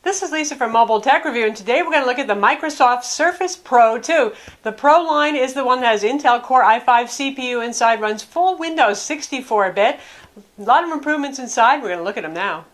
This is Lisa from Mobile Tech Review, and today we're going to look at the Microsoft Surface Pro 2. The Pro line is the one that has Intel Core i5 CPU inside, runs full Windows 64-bit. A lot of improvements inside. We're going to look at them now.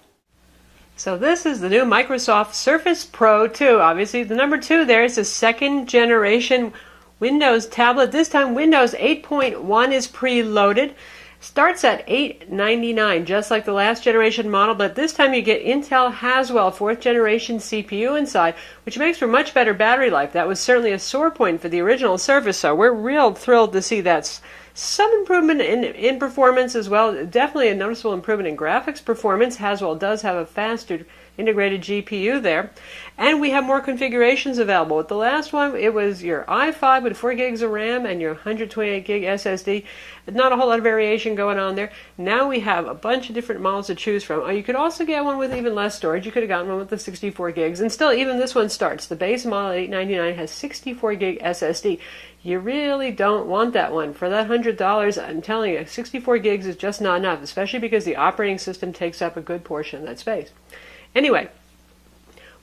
So this is the new Microsoft Surface Pro 2. Obviously, the number 2 there is a second generation Windows tablet. This time Windows 8.1 is preloaded. Starts at $899, just like the last generation model, but this time you get Intel Haswell 4th generation CPU inside, which makes for much better battery life. That was certainly a sore point for the original Surface, so we're real thrilled to see that. Some improvement in performance as well. Definitely a noticeable improvement in graphics performance. Haswell does have a faster integrated GPU there. And we have more configurations available. With the last one, it was your i5 with 4 gigs of RAM and your 128 gig SSD. Not a whole lot of variation going on there. Now we have a bunch of different models to choose from. You could also get one with even less storage. You could have gotten one with the 64 gigs. And still, even this one starts. The base model at $899 has 64 gig SSD. You really don't want that one. For that $100, I'm telling you, 64 gigs is just not enough, especially because the operating system takes up a good portion of that space. Anyway,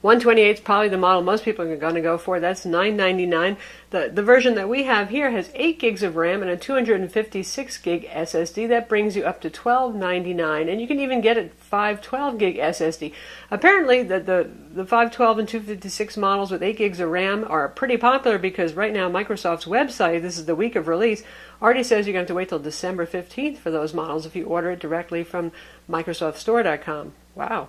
128 is probably the model most people are going to go for. That's $999. The version that we have here has 8 gigs of RAM and a 256 gig SSD. That brings you up to $1299, and you can even get a 512 gig SSD. Apparently, the 512 and 256 models with 8 gigs of RAM are pretty popular because right now Microsoft's website, this is the week of release, already says you're going to have to wait till December 15th for those models if you order it directly from MicrosoftStore.com. Wow.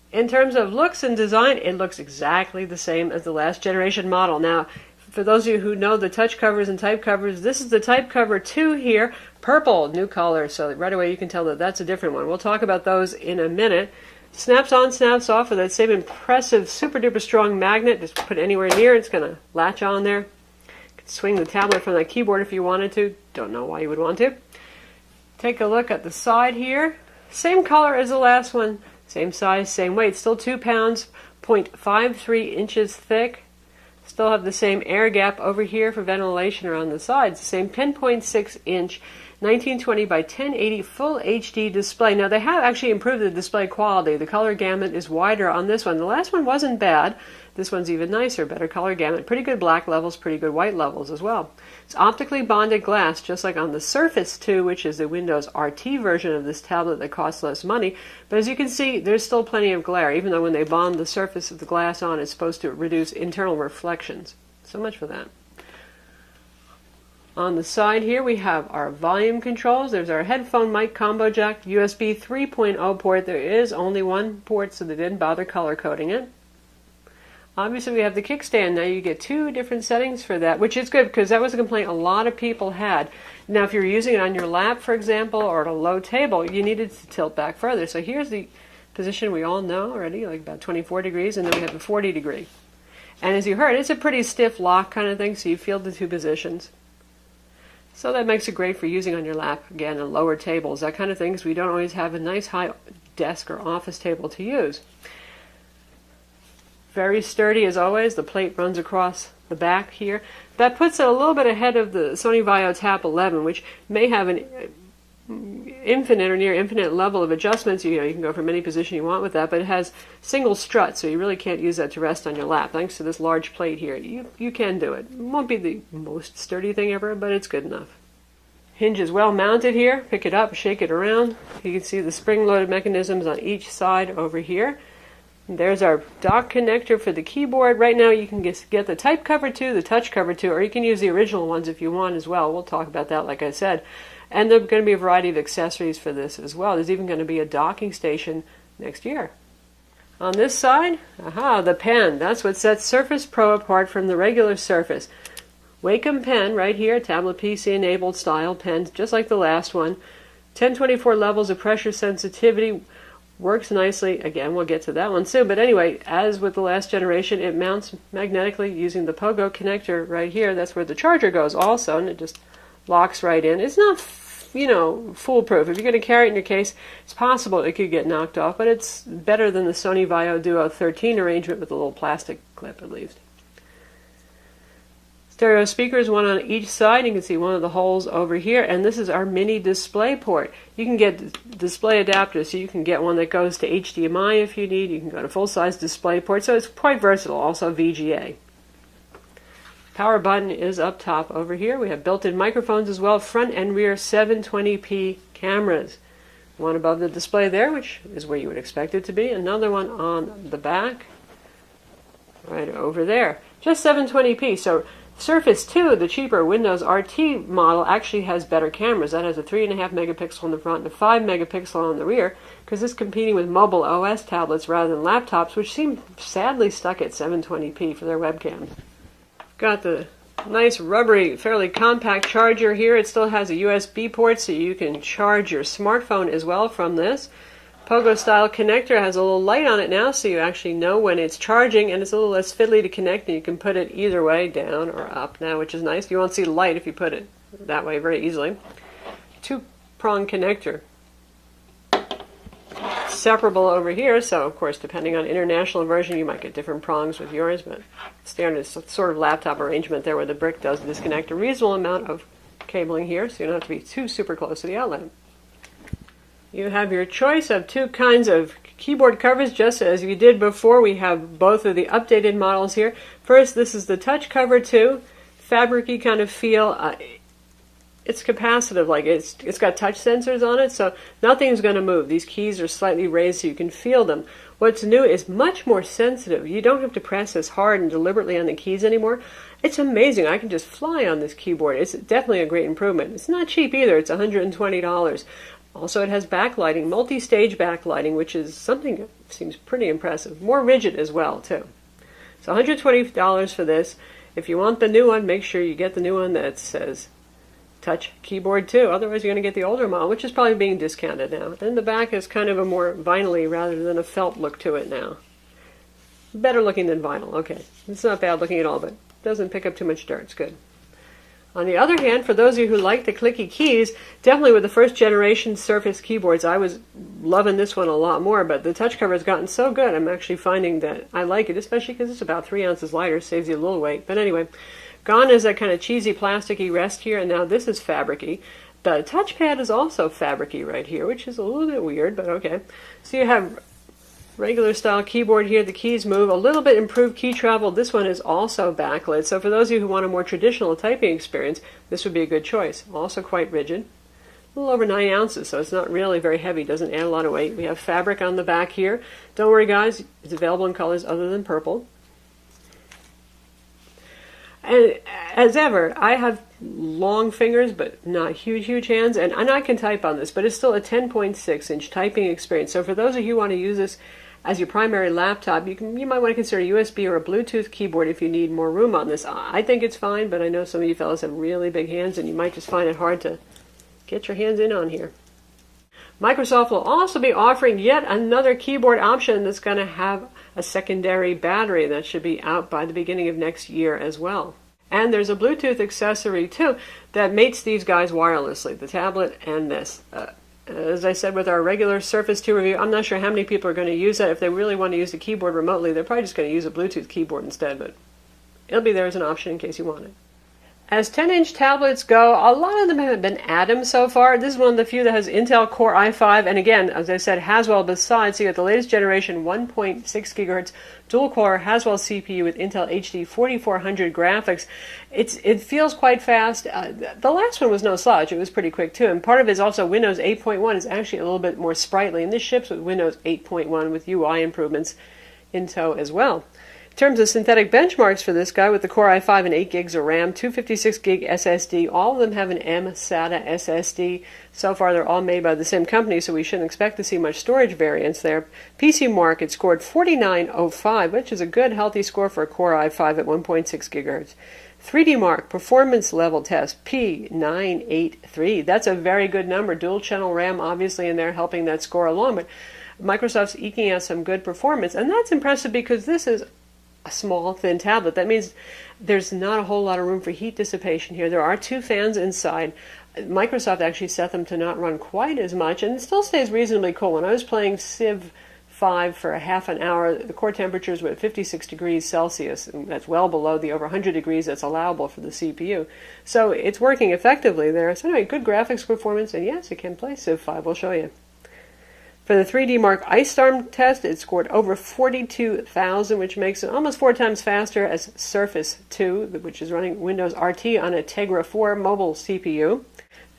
In terms of looks and design, it looks exactly the same as the last generation model. Now, for those of you who know the touch covers and type covers, this is the type cover 2 here, purple, new color, so right away you can tell that that's a different one. We'll talk about those in a minute. Snaps on, snaps off with that same impressive, super duper strong magnet. Just put it anywhere near, it's going to latch on there. You could swing the tablet from that keyboard if you wanted to. Don't know why you would want to. Take a look at the side here. Same color as the last one. Same size, same weight, still 2 pounds, 0.53 inches thick. Still have the same air gap over here for ventilation around the sides. The same 10.6 inch, 1920 by 1080 full HD display. Now they have actually improved the display quality. The color gamut is wider on this one. The last one wasn't bad. This one's even nicer, better color gamut. Pretty good black levels, pretty good white levels as well. It's optically bonded glass, just like on the Surface 2, which is the Windows RT version of this tablet that costs less money. But as you can see, there's still plenty of glare, even though when they bond the surface of the glass on, it's supposed to reduce internal reflections. So much for that. On the side here, we have our volume controls. There's our headphone mic combo jack, USB 3.0 port. There is only one port, so they didn't bother color coding it. Obviously, we have the kickstand. Now you get 2 different settings for that, which is good because that was a complaint a lot of people had. Now, if you're using it on your lap, for example, or at a low table, you needed to tilt back further. So here's the position we all know already, like about 24 degrees, and then we have the 40 degree. And as you heard, it's a pretty stiff lock kind of thing, so you feel the 2 positions. So that makes it great for using on your lap, again, on lower tables, that kind of thing, because we don't always have a nice high desk or office table to use. Very sturdy as always. The plate runs across the back here. That puts it a little bit ahead of the Sony Vaio Tab 11, which may have an infinite or near infinite level of adjustments. You can go from any position you want with that, but it has single strut, so you really can't use that to rest on your lap. Thanks to this large plate here, you can do it. It won't be the most sturdy thing ever, but it's good enough. Hinge is well mounted here. Pick it up, shake it around. You can see the spring-loaded mechanisms on each side over here. There's our dock connector for the keyboard. Right now you can get the type cover 2, the touch cover 2, or you can use the original ones if you want as well. We'll talk about that, like I said. And there's going to be a variety of accessories for this as well. There's even going to be a docking station next year. On this side, the pen. That's what sets Surface Pro apart from the regular Surface. Wacom pen right here, tablet PC enabled style pen, just like the last one. 1024 levels of pressure sensitivity. Works nicely. Again, we'll get to that one soon. But anyway, as with the last generation, it mounts magnetically using the Pogo connector right here. That's where the charger goes also, and it just locks right in. It's not, foolproof. If you're going to carry it in your case, it's possible it could get knocked off, but it's better than the Sony Vaio Duo 13 arrangement with a little plastic clip at least. Stereo speakers, one on each side. You can see one of the holes over here, and this is our mini display port. You can get display adapters, so you can get one that goes to HDMI if you need. You can go to full-size display port, so it's quite versatile. Also VGA. Power button is up top over here. We have built-in microphones as well, front and rear 720p cameras. One above the display there, which is where you would expect it to be. Another one on the back, right over there. Just 720p, so Surface 2, the cheaper Windows RT model, actually has better cameras. That has a 3.5 megapixel in the front and a 5 megapixel on the rear, because it's competing with mobile OS tablets rather than laptops, which seem sadly stuck at 720p for their webcams. Got the nice rubbery, fairly compact charger here. It still has a USB port, so you can charge your smartphone as well from this. Pogo style connector has a little light on it now, so you actually know when it's charging, and it's a little less fiddly to connect, and you can put it either way, down or up now, which is nice. You won't see the light if you put it that way very easily. Two-prong connector. Separable over here, so of course depending on international version you might get different prongs with yours, but standard sort of laptop arrangement there where the brick does disconnect a reasonable amount of cabling here, so you don't have to be too super close to the outlet. You have your choice of two kinds of keyboard covers, just as you did before. We have both of the updated models here. First, this is the touch cover too, fabric-y kind of feel. It's capacitive, like it's got touch sensors on it, so nothing's going to move. These keys are slightly raised so you can feel them. What's new is much more sensitive. You don't have to press as hard and deliberately on the keys anymore. It's amazing. I can just fly on this keyboard. It's definitely a great improvement. It's not cheap either. It's $120. Also, it has backlighting, multi-stage backlighting, which is something that seems pretty impressive. More rigid as well, too. So $120 for this. If you want the new one, make sure you get the new one that says touch keyboard too. Otherwise, you're going to get the older model, which is probably being discounted now. Then the back is kind of a more vinyl-y rather than a felt look to it now. Better looking than vinyl. Okay, it's not bad looking at all, but it doesn't pick up too much dirt. It's good. On the other hand, for those of you who like the clicky keys, definitely with the first generation Surface keyboards, I was loving this one a lot more, but the touch cover has gotten so good, I'm actually finding that I like it, especially because it's about 3 ounces lighter, saves you a little weight. But anyway, gone is that kind of cheesy plasticky rest here, and now this is fabric-y. The touchpad is also fabric-y right here, which is a little bit weird, but okay. So you have regular style keyboard here. The keys move. A little bit improved key travel. This one is also backlit. So for those of you who want a more traditional typing experience, this would be a good choice. Also quite rigid. A little over 9 ounces, so it's not really very heavy. Doesn't add a lot of weight. We have fabric on the back here. Don't worry, guys. It's available in colors other than purple. And as ever, I have long fingers, but not huge hands, and I can type on this, but it's still a 10.6-inch typing experience. So for those of you who want to use this as your primary laptop, you might want to consider a USB or a Bluetooth keyboard if you need more room on this. I think it's fine, but I know some of you fellas have really big hands, and you might just find it hard to get your hands in on here. Microsoft will also be offering yet another keyboard option that's going to have a secondary battery that should be out by the beginning of next year as well. And there's a Bluetooth accessory too that mates these guys wirelessly, the tablet and this. As I said with our regular Surface 2 review, I'm not sure how many people are going to use that. If they really want to use the keyboard remotely, they're probably just going to use a Bluetooth keyboard instead, but it'll be there as an option in case you want it. As 10-inch tablets go, a lot of them have been Atom so far. This is one of the few that has Intel Core i5, and again, as I said, Haswell besides. So you got the latest generation 1.6 gigahertz dual-core Haswell CPU with Intel HD 4400 graphics. It feels quite fast. The last one was no slouch. It was pretty quick too, and part of it is also Windows 8.1 is actually a little bit more sprightly, and this ships with Windows 8.1 with UI improvements in tow as well. In terms of synthetic benchmarks for this guy, with the Core i5 and 8 gigs of RAM, 256 gig SSD, all of them have an mSATA SSD. So far, they're all made by the same company, so we shouldn't expect to see much storage variance there. PC Mark, it scored 4905, which is a good, healthy score for a Core i5 at 1.6 gigahertz. 3D Mark, performance level test, P983. That's a very good number. Dual channel RAM, obviously, in there helping that score along, but Microsoft's eking out some good performance, and that's impressive because this is a small, thin tablet. That means there's not a whole lot of room for heat dissipation here. There are 2 fans inside. Microsoft actually set them to not run quite as much, and it still stays reasonably cool. When I was playing Civ 5 for a half an hour. The core temperatures were at 56 degrees Celsius, and that's well below the over 100 degrees that's allowable for the CPU. So it's working effectively there. So anyway, good graphics performance, and yes, it can play Civ 5. We'll show you. For the 3D Mark Ice Storm test, it scored over 42,000, which makes it almost 4 times faster as Surface 2, which is running Windows RT on a Tegra 4 mobile CPU.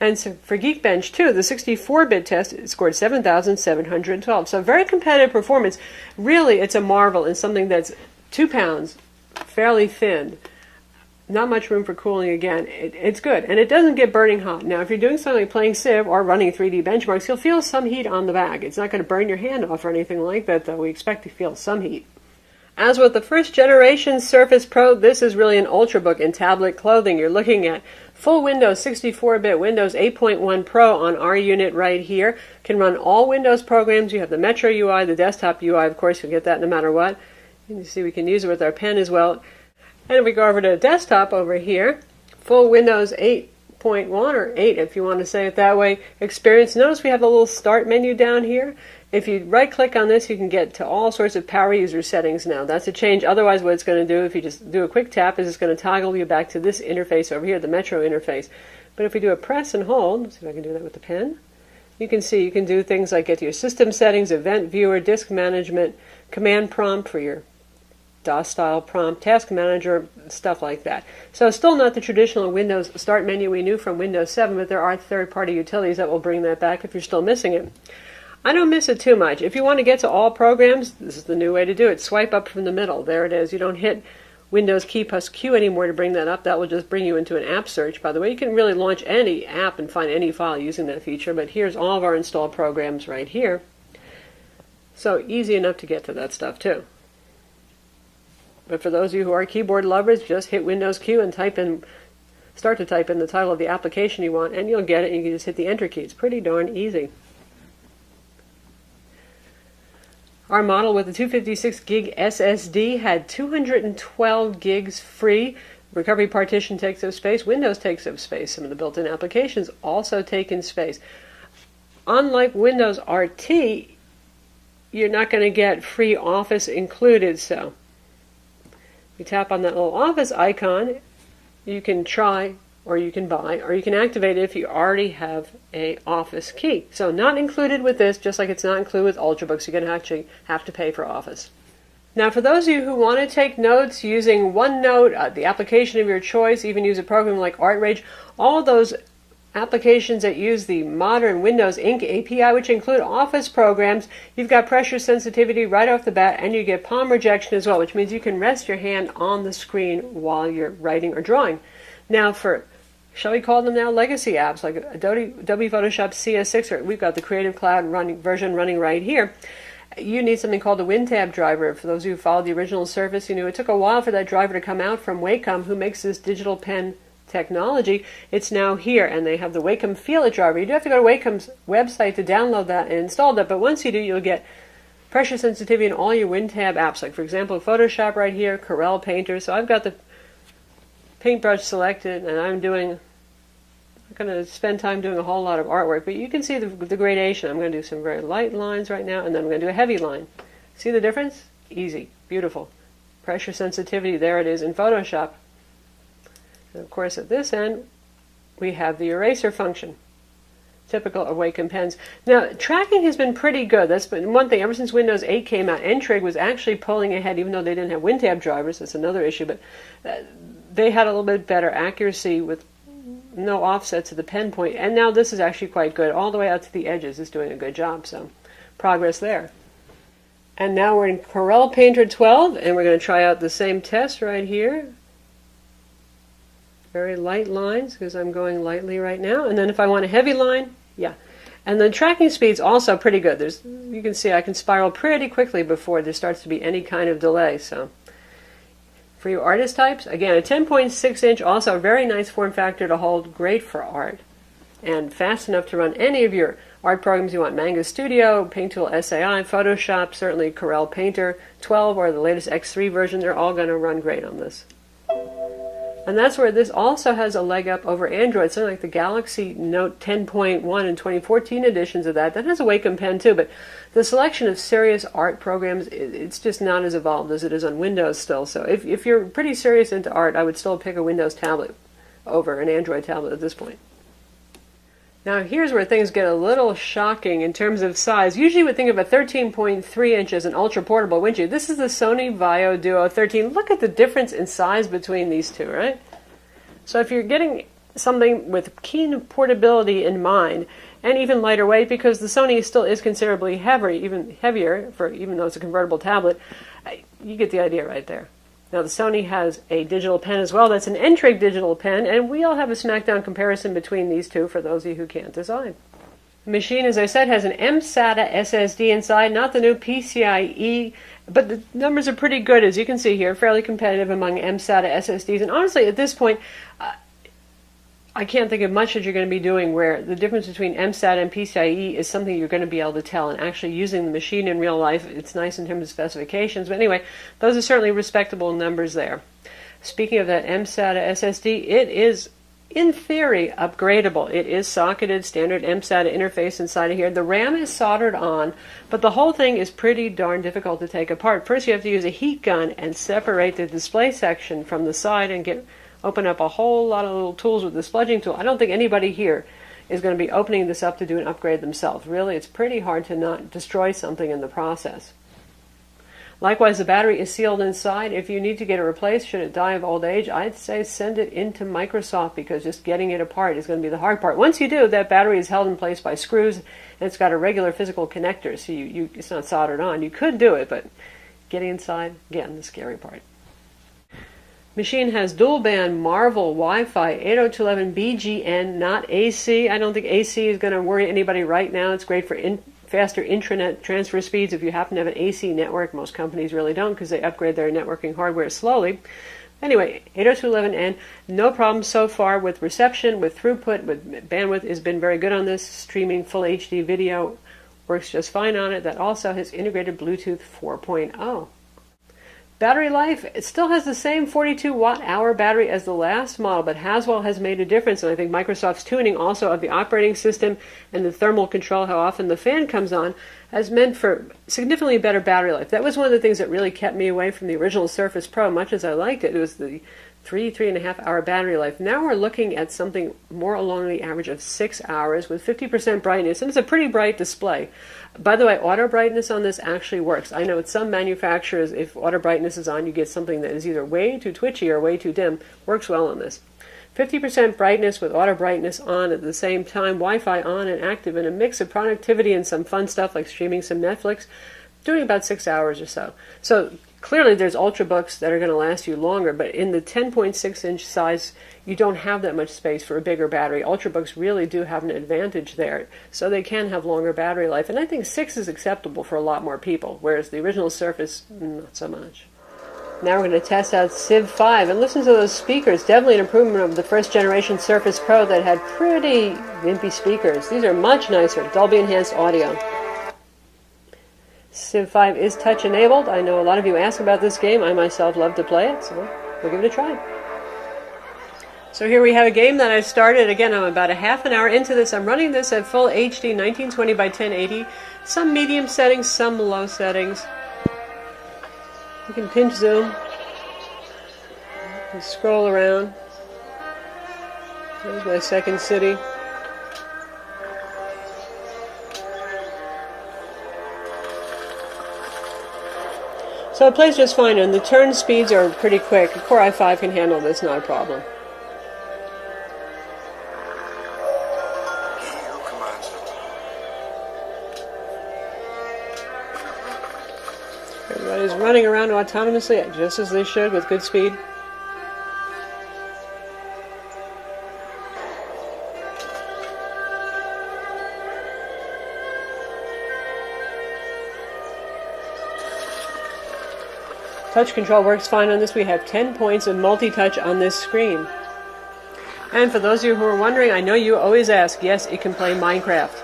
And so for Geekbench 2, the 64-bit test, it scored 7,712. So very competitive performance. Really, it's a marvel in something that's 2 pounds, fairly thin, not much room for cooling again. It's good, and it doesn't get burning hot. Now, if you're doing something like playing Civ or running 3D benchmarks, you'll feel some heat on the back. It's not going to burn your hand off or anything like that, though. We expect to feel some heat. As with the first generation Surface Pro, this is really an Ultrabook in tablet clothing. You're looking at full Windows 64-bit Windows 8.1 Pro on our unit right here. Can run all Windows programs. You have the Metro UI, the desktop UI, of course, you'll get that no matter what. You see we can use it with our pen as well. And if we go over to the desktop over here, full Windows 8.1 or 8 if you want to say it that way, experience. Notice we have the little start menu down here. If you right-click on this, you can get to all sorts of power user settings now. That's a change. Otherwise, what it's going to do, if you just do a quick tap, is it's going to toggle you back to this interface over here, the Metro interface. But if we do a press and hold, let's see if I can do that with the pen, you can see you can do things like get to your system settings, event viewer, disk management, command prompt for your DOS-style prompt, task manager, stuff like that. So still not the traditional Windows start menu we knew from Windows 7, but there are third-party utilities that will bring that back if you're still missing it. I don't miss it too much. If you want to get to all programs, this is the new way to do it. Swipe up from the middle. There it is. You don't hit Windows key plus Q anymore to bring that up. That will just bring you into an app search. By the way, you can really launch any app and find any file using that feature, but here's all of our installed programs right here. So easy enough to get to that stuff too. But for those of you who are keyboard lovers, just hit Windows Q and start to type in the title of the application you want, and you'll get it, and you can just hit the Enter key. It's pretty darn easy. Our model with the 256 gig SSD had 212 gigs free. Recovery partition takes up space. Windows takes up space. Some of the built-in applications also take in space. Unlike Windows RT, you're not going to get free Office included. So you tap on that little Office icon, you can try, or you can buy, or you can activate it if you already have a Office key. So not included with this, just like it's not included with Ultrabooks. You're going to actually have to pay for Office. Now for those of you who want to take notes using OneNote, the application of your choice, even use a program like ArtRage, all of those applications that use the modern Windows Ink API, which include Office programs, you've got pressure sensitivity right off the bat, and you get palm rejection as well, which means you can rest your hand on the screen while you're writing or drawing. Now for, shall we call them now, legacy apps like Adobe Photoshop CS6, or we've got the Creative Cloud version running right here. You need something called the WinTab driver. For those of you who followed the original Surface, you knew it took a while for that driver to come out from Wacom, who makes this digital pen technology. It's now here, and they have the Wacom Feel It driver. You do have to go to Wacom's website to download that and install that, but once you do, you'll get pressure sensitivity in all your WinTab apps, like for example Photoshop right here, Corel Painter. So I've got the paintbrush selected, and I'm not going to spend time doing a whole lot of artwork, but you can see the gradation. I'm going to do some very light lines right now, and then I'm going to do a heavy line. See the difference? Easy. Beautiful. Pressure sensitivity, there it is in Photoshop. And of course at this end, we have the eraser function, typical of Wacom pens. Now, tracking has been pretty good. That's been one thing. Ever since Windows 8 came out, N-Trig was actually pulling ahead, even though they didn't have WinTab drivers. That's another issue, but they had a little bit better accuracy with no offset to the pen point, and now this is actually quite good. All the way out to the edges is doing a good job, so progress there. And now we're in Corel Painter 12, and we're going to try out the same test right here. Very light lines, because I'm going lightly right now. And then if I want a heavy line, yeah. And the tracking speed's also pretty good. You can see I can spiral pretty quickly before there starts to be any kind of delay. So for you artist types, again, a 10.6 inch, also a very nice form factor to hold, great for art. And fast enough to run any of your art programs you want. Manga Studio, Paint Tool SAI, Photoshop, certainly Corel Painter 12 or the latest X3 version, they're all going to run great on this. And that's where this also has a leg up over Android. Something like the Galaxy Note 10.1 and 2014 editions of that has a Wacom pen too, but the selection of serious art programs, it's just not as evolved as it is on Windows still. So if you're pretty serious into art, I would still pick a Windows tablet over an Android tablet at this point. Now here's where things get a little shocking in terms of size. Usually you would think of a 13.3 inch as an ultra portable, wouldn't you? This is the Sony Vaio Duo 13. Look at the difference in size between these two, right? So if you're getting something with keen portability in mind, and even lighter weight, because the Sony still is considerably heavier, even though it's a convertible tablet, you get the idea right there. Now the Sony has a digital pen as well. That's an N-Trig digital pen, and we'll have a smackdown comparison between these two for those of you who can't decide. The machine, as I said, has an mSATA SSD inside, not the new PCIe, but the numbers are pretty good, as you can see here, fairly competitive among mSATA SSDs. And honestly, at this point, I can't think of much that you're going to be doing where the difference between mSATA and PCIe is something you're going to be able to tell. And actually using the machine in real life, it's nice in terms of specifications. But anyway, those are certainly respectable numbers there. Speaking of that mSATA SSD, it is, in theory, upgradable. It is socketed, standard mSATA interface inside of here. The RAM is soldered on, but the whole thing is pretty darn difficult to take apart. First, you have to use a heat gun and separate the display section from the side and open up a whole lot of little tools with the spudging tool. I don't think anybody here is going to be opening this up to do an upgrade themselves. Really, it's pretty hard to not destroy something in the process. Likewise, the battery is sealed inside. If you need to get it replaced, should it die of old age, I'd say send it into Microsoft, because just getting it apart is going to be the hard part. Once you do, that battery is held in place by screws, and it's got a regular physical connector, so it's not soldered on. You could do it, but getting inside, again, the scary part. Machine has dual band Marvel Wi-Fi 802.11 BGN, not AC. I don't think AC is going to worry anybody right now. It's great for faster intranet transfer speeds if you happen to have an AC network. Most companies really don't, because they upgrade their networking hardware slowly. Anyway, 802.11n, no problem so far with reception, with throughput, with bandwidth. Has been very good on this. Streaming full HD video works just fine on it. That also has integrated Bluetooth 4.0. Battery life, it still has the same 42 watt-hour battery as the last model, but Haswell has made a difference, and I think Microsoft's tuning also of the operating system and the thermal control, how often the fan comes on, has meant for significantly better battery life. That was one of the things that really kept me away from the original Surface Pro, much as I liked it. It was the 3.5 hour battery life. Now we're looking at something more along the average of 6 hours with 50% brightness, and it's a pretty bright display. By the way, auto brightness on this actually works. I know with some manufacturers, if auto brightness is on, you get something that is either way too twitchy or way too dim. Works well on this. 50% brightness with auto brightness on at the same time, Wi-Fi on and active, and a mix of productivity and some fun stuff like streaming some Netflix, doing about 6 hours or so. So clearly there's Ultrabooks that are going to last you longer, but in the 10.6 inch size, you don't have that much space for a bigger battery. Ultrabooks really do have an advantage there, so they can have longer battery life. And I think 6 is acceptable for a lot more people, whereas the original Surface, not so much. Now we're going to test out Civ 5 and listen to those speakers. Definitely an improvement of the first generation Surface Pro that had pretty wimpy speakers. These are much nicer, Dolby enhanced audio. Civ 5 is touch enabled. I know a lot of you ask about this game. I myself love to play it, so we'll give it a try. So here we have a game that I've started. Again, I'm about a half an hour into this. I'm running this at full HD 1920 by 1080. Some medium settings, some low settings. You can pinch zoom and scroll around. There's my second city. So it plays just fine, and the turn speeds are pretty quick. A Core i5 can handle this, not a problem. Everybody's running around autonomously, just as they should, with good speed. Touch control works fine on this. We have 10 points of multi-touch on this screen. And for those of you who are wondering, I know you always ask, yes, it can play Minecraft.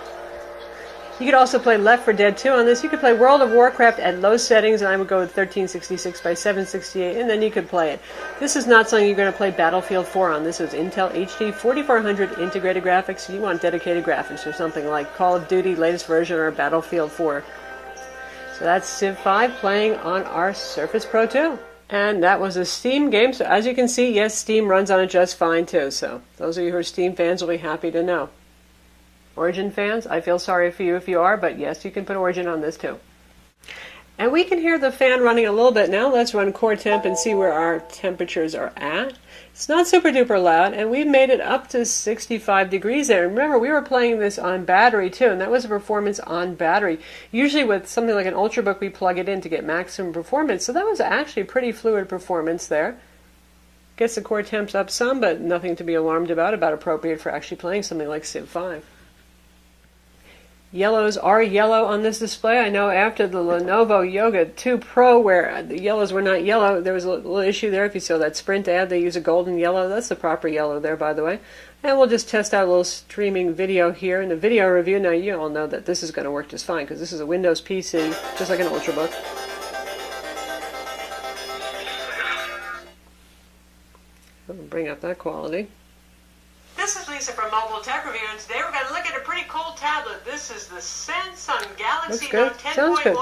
You could also play Left 4 Dead 2 on this. You could play World of Warcraft at low settings, and I would go with 1366 by 768, and then you could play it. This is not something you're going to play Battlefield 4 on. This is Intel HD 4400 integrated graphics. You want dedicated graphics for something like Call of Duty latest version or Battlefield 4. So that's Civ 5 playing on our Surface Pro 2. And that was a Steam game, so as you can see, yes, Steam runs on it just fine too. So those of you who are Steam fans will be happy to know. Origin fans, I feel sorry for you if you are, but yes, you can put Origin on this too. And we can hear the fan running a little bit now. Let's run core temp and see where our temperatures are at. It's not super duper loud, and we've made it up to 65 degrees there. And remember, we were playing this on battery too, and that was a performance on battery. Usually with something like an Ultrabook, we plug it in to get maximum performance. So that was actually pretty fluid performance there. Gets the core temps up some, but nothing to be alarmed about appropriate for actually playing something like Civ 5. Yellows are yellow on this display. I know after the Lenovo Yoga 2 Pro, where the yellows were not yellow, there was a little issue there. If you saw that Sprint ad, they use a golden yellow. That's the proper yellow there, by the way. And we'll just test out a little streaming video here in the video review. Now, you all know that this is going to work just fine, because this is a Windows PC, just like an Ultrabook. I'll bring up that quality. This is Lisa from Mobile Tech Review, and today we're going to look at a pretty cool tablet. This is the Samsung Galaxy Note 10.1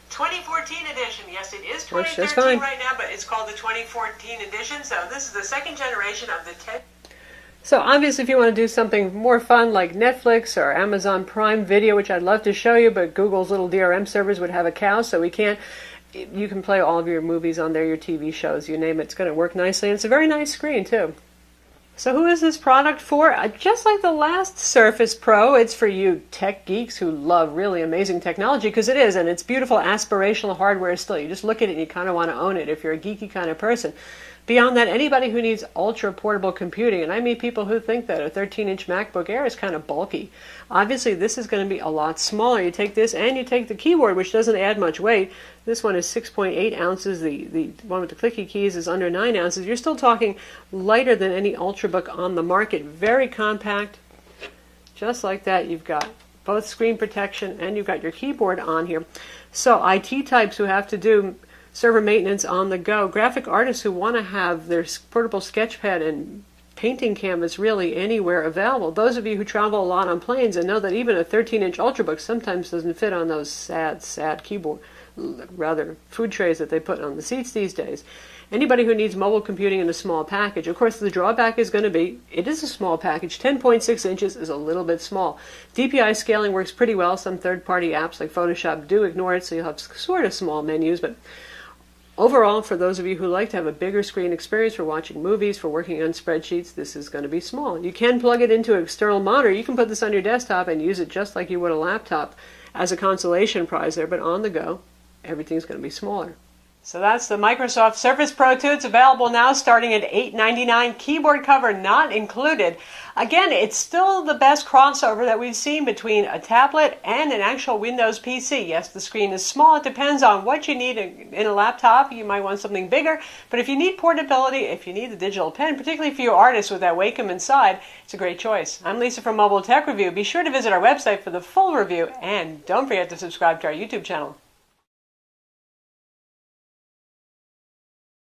2014 edition. Yes, it is 2013 right now, but it's called the 2014 edition, so this is the second generation of the 10. So obviously if you want to do something more fun like Netflix or Amazon Prime Video, which I'd love to show you, but Google's little DRM servers would have a cow, so we can't. You can play all of your movies on there, your TV shows, you name it. It's going to work nicely, and it's a very nice screen too. So who is this product for? Just like the last Surface Pro, it's for you tech geeks who love really amazing technology, because it is, and it's beautiful aspirational hardware still. You just look at it and you kind of want to own it if you're a geeky kind of person. Beyond that, anybody who needs ultra-portable computing, and I meet people who think that a 13-inch MacBook Air is kind of bulky. Obviously, this is going to be a lot smaller. You take this and you take the keyboard, which doesn't add much weight. This one is 6.8 ounces. The one with the clicky keys is under 9 ounces. You're still talking lighter than any Ultrabook on the market. Very compact. Just like that, you've got both screen protection and you've got your keyboard on here. So IT types who have to do server maintenance on the go, graphic artists who want to have their portable sketchpad and painting canvas really anywhere available. Those of you who travel a lot on planes and know that even a 13-inch Ultrabook sometimes doesn't fit on those sad keyboard, rather food trays that they put on the seats these days. Anybody who needs mobile computing in a small package, of course the drawback is going to be, it is a small package. 10.6 inches is a little bit small. DPI scaling works pretty well. Some third-party apps like Photoshop do ignore it, so you'll have sort of small menus, but overall, for those of you who like to have a bigger screen experience for watching movies, for working on spreadsheets, this is going to be small. You can plug it into an external monitor. You can put this on your desktop and use it just like you would a laptop as a consolation prize there, but on the go, everything's going to be smaller. So that's the Microsoft Surface Pro 2. It's available now starting at $899, keyboard cover not included. Again, it's still the best crossover that we've seen between a tablet and an actual Windows PC. Yes, the screen is small. It depends on what you need in a laptop. You might want something bigger. But if you need portability, if you need the digital pen, particularly for you artists with that Wacom inside, it's a great choice. I'm Lisa from Mobile Tech Review. Be sure to visit our website for the full review, and don't forget to subscribe to our YouTube channel.